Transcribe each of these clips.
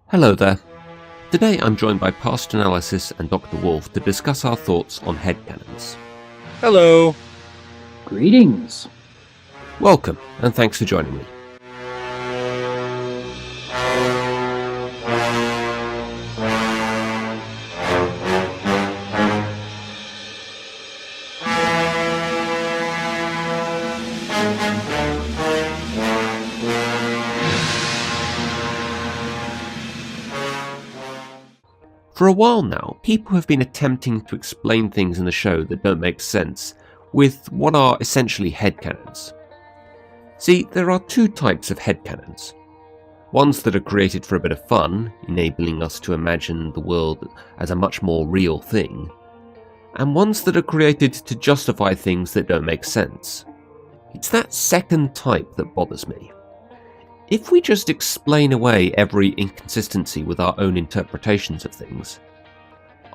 Hello there. Today I'm joined by Past Analysis and Dr. Wolf to discuss our thoughts on headcanons. Hello. Greetings. Welcome, and thanks for joining me. For a while now, people have been attempting to explain things in the show that don't make sense with what are essentially headcanons. See, there are two types of headcanons. Ones that are created for a bit of fun, enabling us to imagine the world as a much more real thing, and ones that are created to justify things that don't make sense. It's that second type that bothers me. If we just explain away every inconsistency with our own interpretations of things,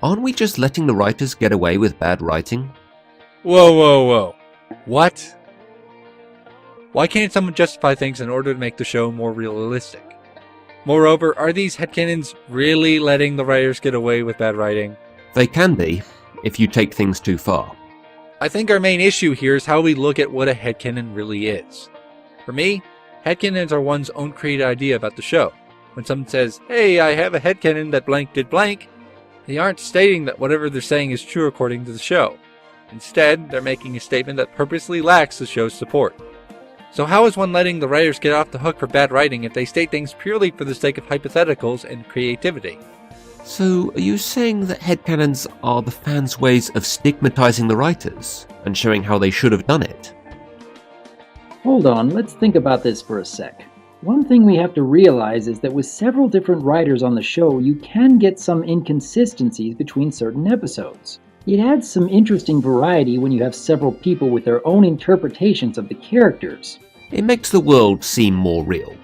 aren't we just letting the writers get away with bad writing? Whoa. What? Why can't someone justify things in order to make the show more realistic? Moreover, are these headcanons really letting the writers get away with bad writing? They can be, if you take things too far. I think our main issue here is how we look at what a headcanon really is. For me, headcanons are one's own created idea about the show. When someone says, "Hey, I have a headcanon that blank did blank," they aren't stating that whatever they're saying is true according to the show. Instead, they're making a statement that purposely lacks the show's support. So how is one letting the writers get off the hook for bad writing if they state things purely for the sake of hypotheticals and creativity? So, are you saying that headcanons are the fans' ways of stigmatizing the writers and showing how they should have done it? Hold on, let's think about this for a sec. One thing we have to realize is that with several different writers on the show, you can get some inconsistencies between certain episodes. It adds some interesting variety when you have several people with their own interpretations of the characters. It makes the world seem more real.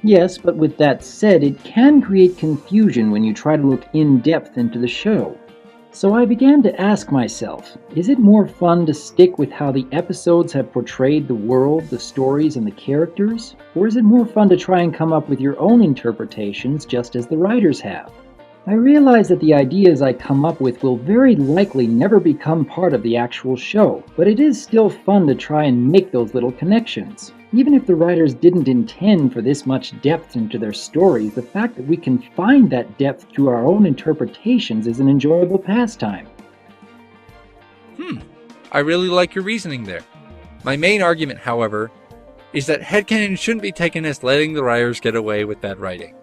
Yes, but with that said, it can create confusion when you try to look in-depth into the show. So I began to ask myself, is it more fun to stick with how the episodes have portrayed the world, the stories, and the characters? Or is it more fun to try and come up with your own interpretations just as the writers have? I realize that the ideas I come up with will very likely never become part of the actual show, but it is still fun to try and make those little connections. Even if the writers didn't intend for this much depth into their stories, the fact that we can find that depth through our own interpretations is an enjoyable pastime. I really like your reasoning there. My main argument, however, is that headcanons shouldn't be taken as letting the writers get away with bad writing.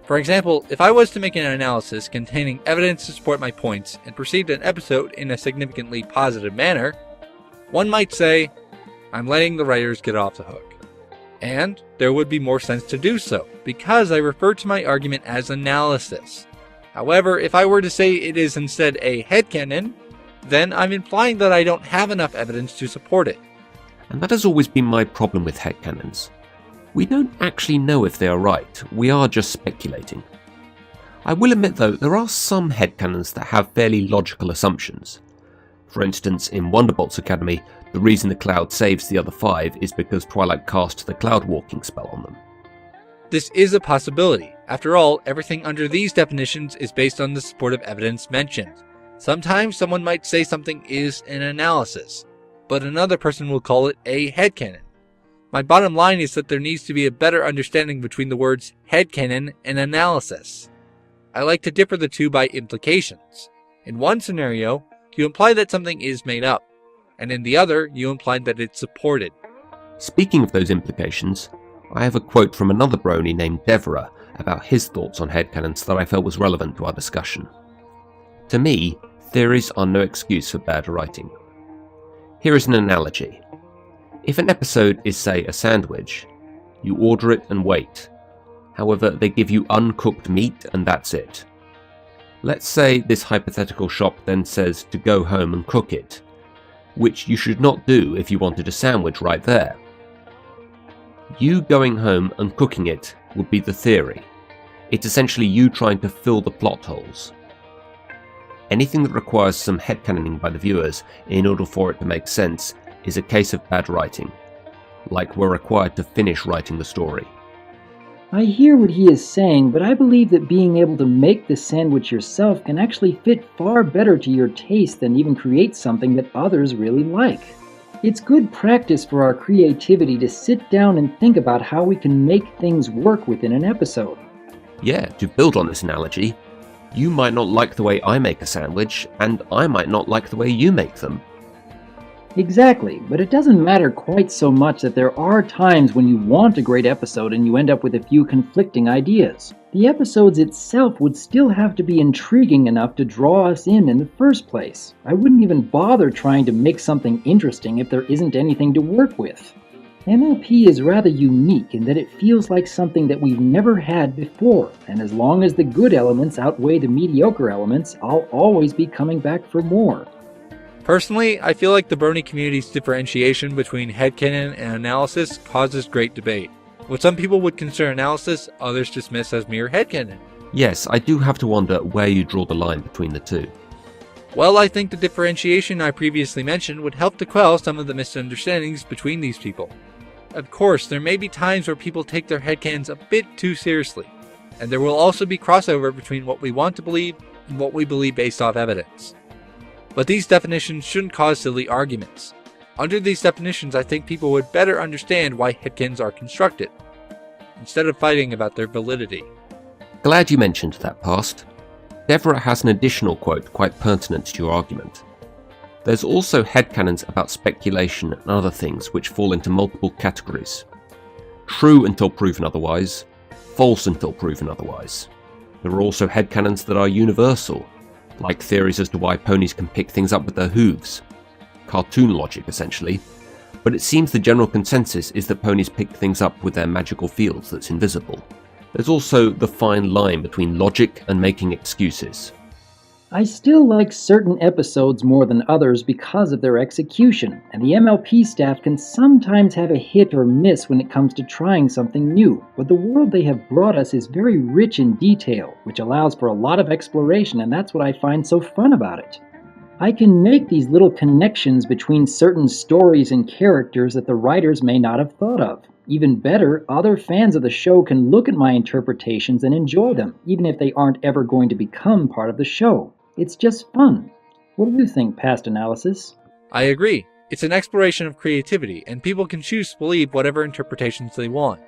For example, if I was to make an analysis containing evidence to support my points and perceived an episode in a significantly positive manner, one might say, I'm letting the writers get off the hook. And there would be more sense to do so, because I refer to my argument as analysis. However, if I were to say it is instead a headcanon, then I'm implying that I don't have enough evidence to support it. And that has always been my problem with headcanons. We don't actually know if they are right, we are just speculating. I will admit though, there are some headcanons that have fairly logical assumptions. For instance, in Wonderbolt's Academy, the reason the Cloud saves the other 5 is because Twilight cast the Cloud Walking spell on them. This is a possibility. After all, everything under these definitions is based on the supportive evidence mentioned. Sometimes someone might say something is an analysis, but another person will call it a headcanon. My bottom line is that there needs to be a better understanding between the words headcanon and analysis. I like to differ the two by implications. In one scenario, you imply that something is made up, and in the other, you imply that it's supported. Speaking of those implications, I have a quote from another Brony named Devra about his thoughts on headcanons that I felt was relevant to our discussion. To me, theories are no excuse for bad writing. Here is an analogy. If an episode is, say, a sandwich, you order it and wait. However, they give you uncooked meat and that's it. Let's say this hypothetical shop then says to go home and cook it, which you should not do if you wanted a sandwich right there. You going home and cooking it would be the theory. It's essentially you trying to fill the plot holes. Anything that requires some headcanoning by the viewers in order for it to make sense is a case of bad writing, like we're required to finish writing the story. I hear what he is saying, but I believe that being able to make the sandwich yourself can actually fit far better to your taste than even create something that others really like. It's good practice for our creativity to sit down and think about how we can make things work within an episode. Yeah, to build on this analogy, you might not like the way I make a sandwich, and I might not like the way you make them. Exactly, but it doesn't matter quite so much that there are times when you want a great episode and you end up with a few conflicting ideas. The episodes itself would still have to be intriguing enough to draw us in the first place. I wouldn't even bother trying to make something interesting if there isn't anything to work with. MLP is rather unique in that it feels like something that we've never had before, and as long as the good elements outweigh the mediocre elements, I'll always be coming back for more. Personally, I feel like the Brony community's differentiation between headcanon and analysis causes great debate. What some people would consider analysis, others dismiss as mere headcanon. Yes, I do have to wonder where you draw the line between the two. Well, I think the differentiation I previously mentioned would help to quell some of the misunderstandings between these people. Of course, there may be times where people take their headcanons a bit too seriously, and there will also be crossover between what we want to believe and what we believe based off evidence. But these definitions shouldn't cause silly arguments. Under these definitions, I think people would better understand why headcanons are constructed, instead of fighting about their validity. Glad you mentioned that, Past. Deborah has an additional quote quite pertinent to your argument. There's also headcanons about speculation and other things which fall into multiple categories. True until proven otherwise, false until proven otherwise. There are also headcanons that are universal, like theories as to why ponies can pick things up with their hooves. Cartoon logic, essentially. But it seems the general consensus is that ponies pick things up with their magical fields that's invisible. There's also the fine line between logic and making excuses. I still like certain episodes more than others because of their execution, and the MLP staff can sometimes have a hit or miss when it comes to trying something new, but the world they have brought us is very rich in detail, which allows for a lot of exploration, and that's what I find so fun about it. I can make these little connections between certain stories and characters that the writers may not have thought of. Even better, other fans of the show can look at my interpretations and enjoy them, even if they aren't ever going to become part of the show. It's just fun. What do you think, Past Analysis? I agree. It's an exploration of creativity, and people can choose to believe whatever interpretations they want.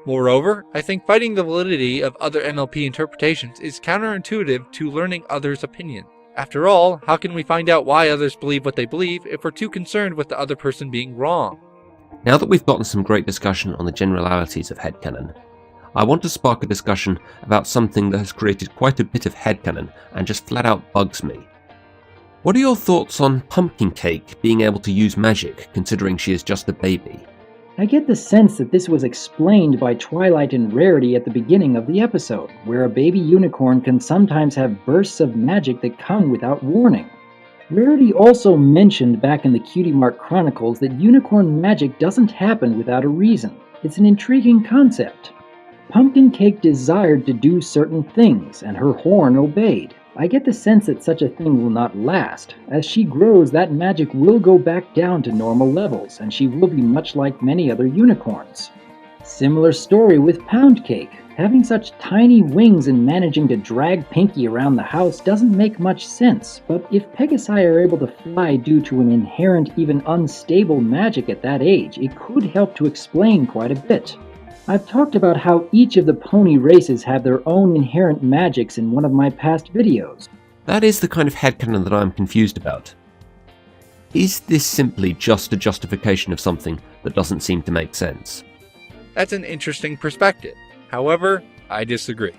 Moreover, I think fighting the validity of other MLP interpretations is counterintuitive to learning others' opinion. After all, how can we find out why others believe what they believe if we're too concerned with the other person being wrong? Now that we've gotten some great discussion on the generalities of headcanon, I want to spark a discussion about something that has created quite a bit of headcanon and just flat out bugs me. What are your thoughts on Pumpkin Cake being able to use magic, considering she is just a baby? I get the sense that this was explained by Twilight and Rarity at the beginning of the episode, where a baby unicorn can sometimes have bursts of magic that come without warning. Rarity also mentioned back in the Cutie Mark Chronicles that unicorn magic doesn't happen without a reason. It's an intriguing concept. Pumpkin Cake desired to do certain things, and her horn obeyed. I get the sense that such a thing will not last. As she grows, that magic will go back down to normal levels, and she will be much like many other unicorns. Similar story with Pound Cake. Having such tiny wings and managing to drag Pinky around the house doesn't make much sense, but if Pegasi are able to fly due to an inherent, even unstable magic at that age, it could help to explain quite a bit. I've talked about how each of the pony races have their own inherent magics in one of my past videos. That is the kind of headcanon that I'm confused about. Is this simply just a justification of something that doesn't seem to make sense? That's an interesting perspective. However, I disagree.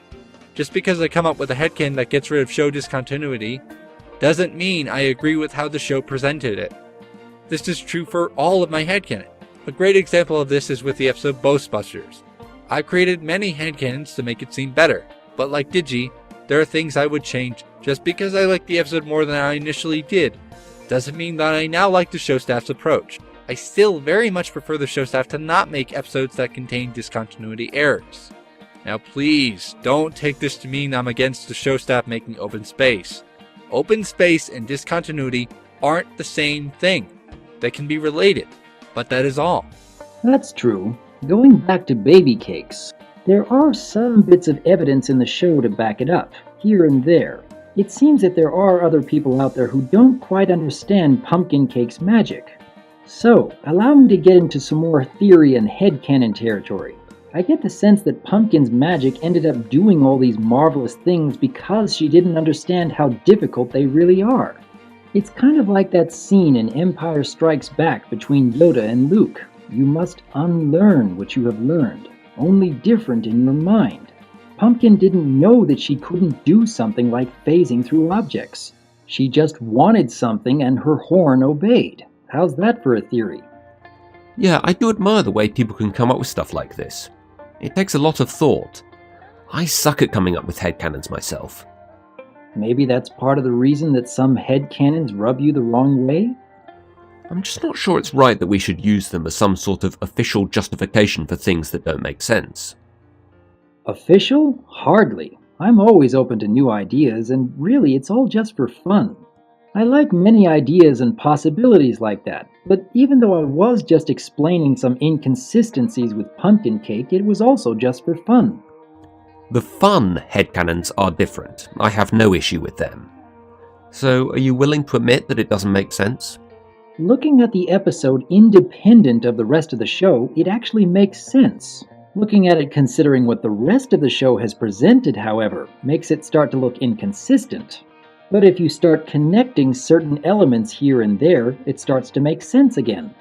Just because I come up with a headcanon that gets rid of show discontinuity doesn't mean I agree with how the show presented it. This is true for all of my headcanon. A great example of this is with the episode Ghostbusters. I created many headcanons to make it seem better, but like Digi, there are things I would change. Just because I like the episode more than I initially did, doesn't mean that I now like the show staff's approach. I still very much prefer the show staff to not make episodes that contain discontinuity errors. Now please, don't take this to mean I'm against the show staff making open space. Open space and discontinuity aren't the same thing. They can be related. But that is all. That's true. Going back to baby cakes, There are some bits of evidence in the show to back it up, here and there. It seems that there are other people out there who don't quite understand Pumpkin Cake's magic. So, allow me to get into some more theory and headcanon territory. I get the sense that Pumpkin's magic ended up doing all these marvelous things because she didn't understand how difficult they really are. It's kind of like that scene in Empire Strikes Back between Yoda and Luke. You must unlearn what you have learned, only different in your mind. Pumpkin didn't know that she couldn't do something like phasing through objects. She just wanted something and her horn obeyed. How's that for a theory? Yeah, I do admire the way people can come up with stuff like this. It takes a lot of thought. I suck at coming up with headcanons myself. Maybe that's part of the reason that some headcanons rub you the wrong way? I'm just not sure it's right that we should use them as some sort of official justification for things that don't make sense. Official? Hardly. I'm always open to new ideas, and really it's all just for fun. I like many ideas and possibilities like that, but even though I was just explaining some inconsistencies with Pumpkin Cake, it was also just for fun. The fun headcanons are different. I have no issue with them. So, are you willing to admit that it doesn't make sense? Looking at the episode independent of the rest of the show, it actually makes sense. Looking at it considering what the rest of the show has presented, however, makes it start to look inconsistent. But if you start connecting certain elements here and there, it starts to make sense again.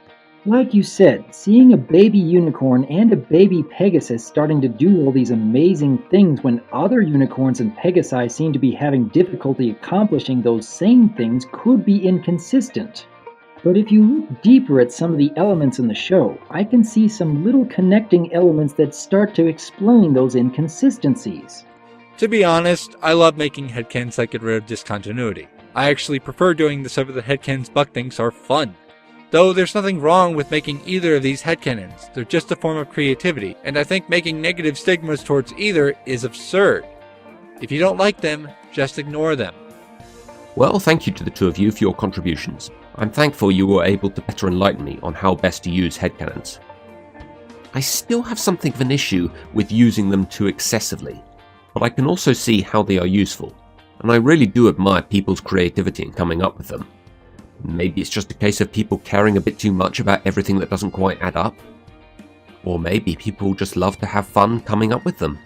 Like you said, seeing a baby unicorn and a baby Pegasus starting to do all these amazing things when other unicorns and Pegasi seem to be having difficulty accomplishing those same things could be inconsistent. But if you look deeper at some of the elements in the show, I can see some little connecting elements that start to explain those inconsistencies. To be honest, I love making headcanons that get rid of discontinuity. I actually prefer doing this over the headcanons Buck thinks are fun. Though there's nothing wrong with making either of these headcanons, they're just a form of creativity, and I think making negative stigmas towards either is absurd. If you don't like them, just ignore them. Well, thank you to the two of you for your contributions. I'm thankful you were able to better enlighten me on how best to use headcanons. I still have something of an issue with using them too excessively, but I can also see how they are useful, and I really do admire people's creativity in coming up with them. Maybe it's just a case of people caring a bit too much about everything that doesn't quite add up. Or maybe people just love to have fun coming up with them.